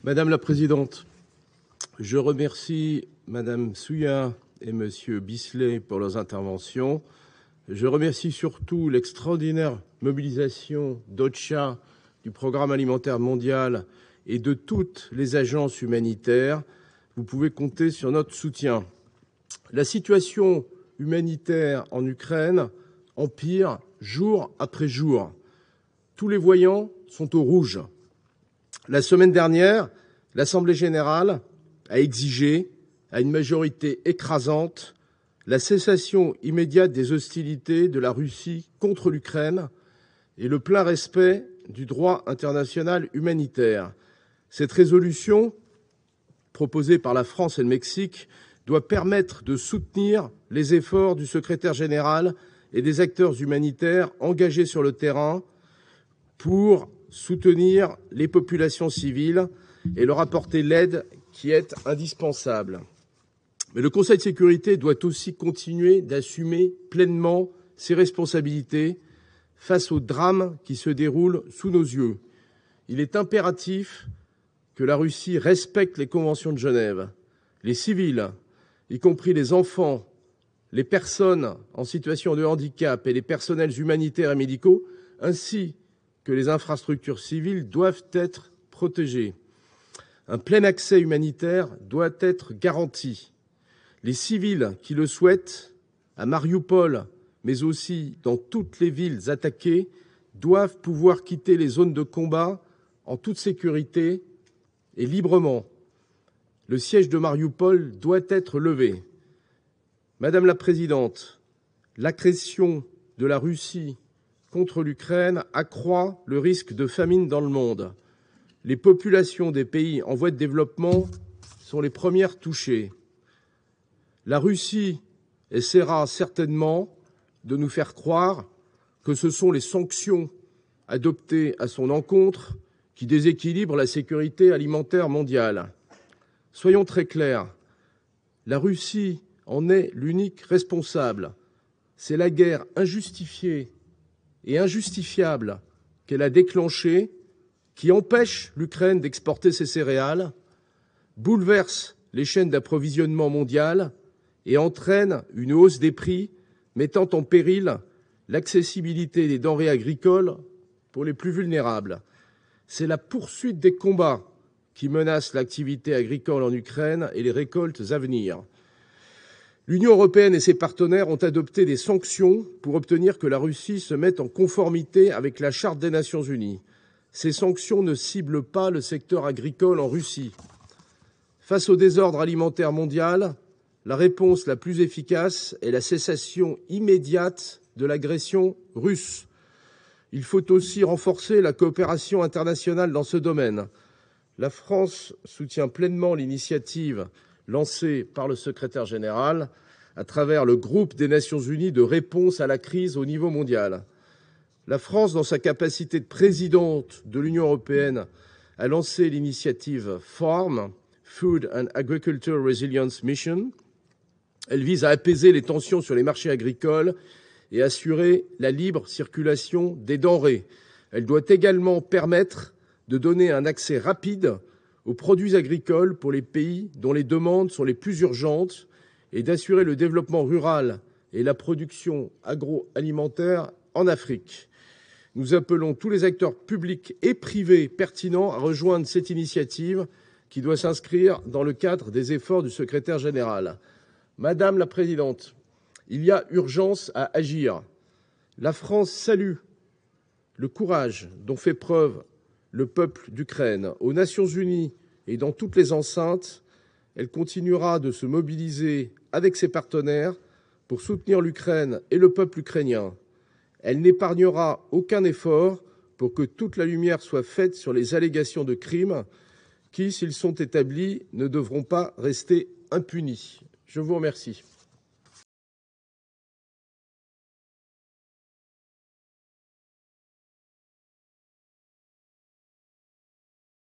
Madame la Présidente, je remercie Madame Souillard et Monsieur Bisley pour leurs interventions. Je remercie surtout l'extraordinaire mobilisation d'OCHA, du Programme alimentaire mondial et de toutes les agences humanitaires. Vous pouvez compter sur notre soutien. La situation humanitaire en Ukraine empire jour après jour. Tous les voyants sont au rouge. La semaine dernière, l'Assemblée générale a exigé, à une majorité écrasante, la cessation immédiate des hostilités de la Russie contre l'Ukraine et le plein respect du droit international humanitaire. Cette résolution, proposée par la France et le Mexique, doit permettre de soutenir les efforts du secrétaire général et des acteurs humanitaires engagés sur le terrain pour soutenir les populations civiles et leur apporter l'aide qui est indispensable. Mais le Conseil de sécurité doit aussi continuer d'assumer pleinement ses responsabilités face au drame qui se déroule sous nos yeux. Il est impératif que la Russie respecte les conventions de Genève. Les civils, y compris les enfants, les personnes en situation de handicap et les personnels humanitaires et médicaux, ainsi que les infrastructures civiles, doivent être protégés. Un plein accès humanitaire doit être garanti. Les civils qui le souhaitent, à Mariupol, mais aussi dans toutes les villes attaquées, doivent pouvoir quitter les zones de combat en toute sécurité et librement. Le siège de Mariupol doit être levé. Madame la Présidente, l'agression de la Russie contre l'Ukraine accroît le risque de famine dans le monde. Les populations des pays en voie de développement sont les premières touchées. La Russie essaiera certainement de nous faire croire que ce sont les sanctions adoptées à son encontre qui déséquilibrent la sécurité alimentaire mondiale. Soyons très clairs, la Russie en est l'unique responsable. C'est la guerre injustifiée et injustifiable qu'elle a déclenchée qui empêche l'Ukraine d'exporter ses céréales, bouleverse les chaînes d'approvisionnement mondiales et entraîne une hausse des prix mettant en péril l'accessibilité des denrées agricoles pour les plus vulnérables. C'est la poursuite des combats qui menace l'activité agricole en Ukraine et les récoltes à venir. L'Union européenne et ses partenaires ont adopté des sanctions pour obtenir que la Russie se mette en conformité avec la Charte des Nations unies. Ces sanctions ne ciblent pas le secteur agricole en Russie. Face au désordre alimentaire mondial, la réponse la plus efficace est la cessation immédiate de l'agression russe. Il faut aussi renforcer la coopération internationale dans ce domaine. La France soutient pleinement l'initiative lancée par le secrétaire général à travers le groupe des Nations unies de réponse à la crise au niveau mondial. La France, dans sa capacité de présidente de l'Union européenne, a lancé l'initiative FARM, Food and Agriculture Resilience Mission. Elle vise à apaiser les tensions sur les marchés agricoles et assurer la libre circulation des denrées. Elle doit également permettre de donner un accès rapide aux produits agricoles pour les pays dont les demandes sont les plus urgentes et d'assurer le développement rural et la production agroalimentaire en Afrique. Nous appelons tous les acteurs publics et privés pertinents à rejoindre cette initiative qui doit s'inscrire dans le cadre des efforts du secrétaire général. Madame la Présidente, il y a urgence à agir. La France salue le courage dont fait preuve le peuple d'Ukraine. Aux Nations unies et dans toutes les enceintes, elle continuera de se mobiliser avec ses partenaires pour soutenir l'Ukraine et le peuple ukrainien. Elle n'épargnera aucun effort pour que toute la lumière soit faite sur les allégations de crimes qui, s'ils sont établis, ne devront pas rester impunis. Je vous remercie.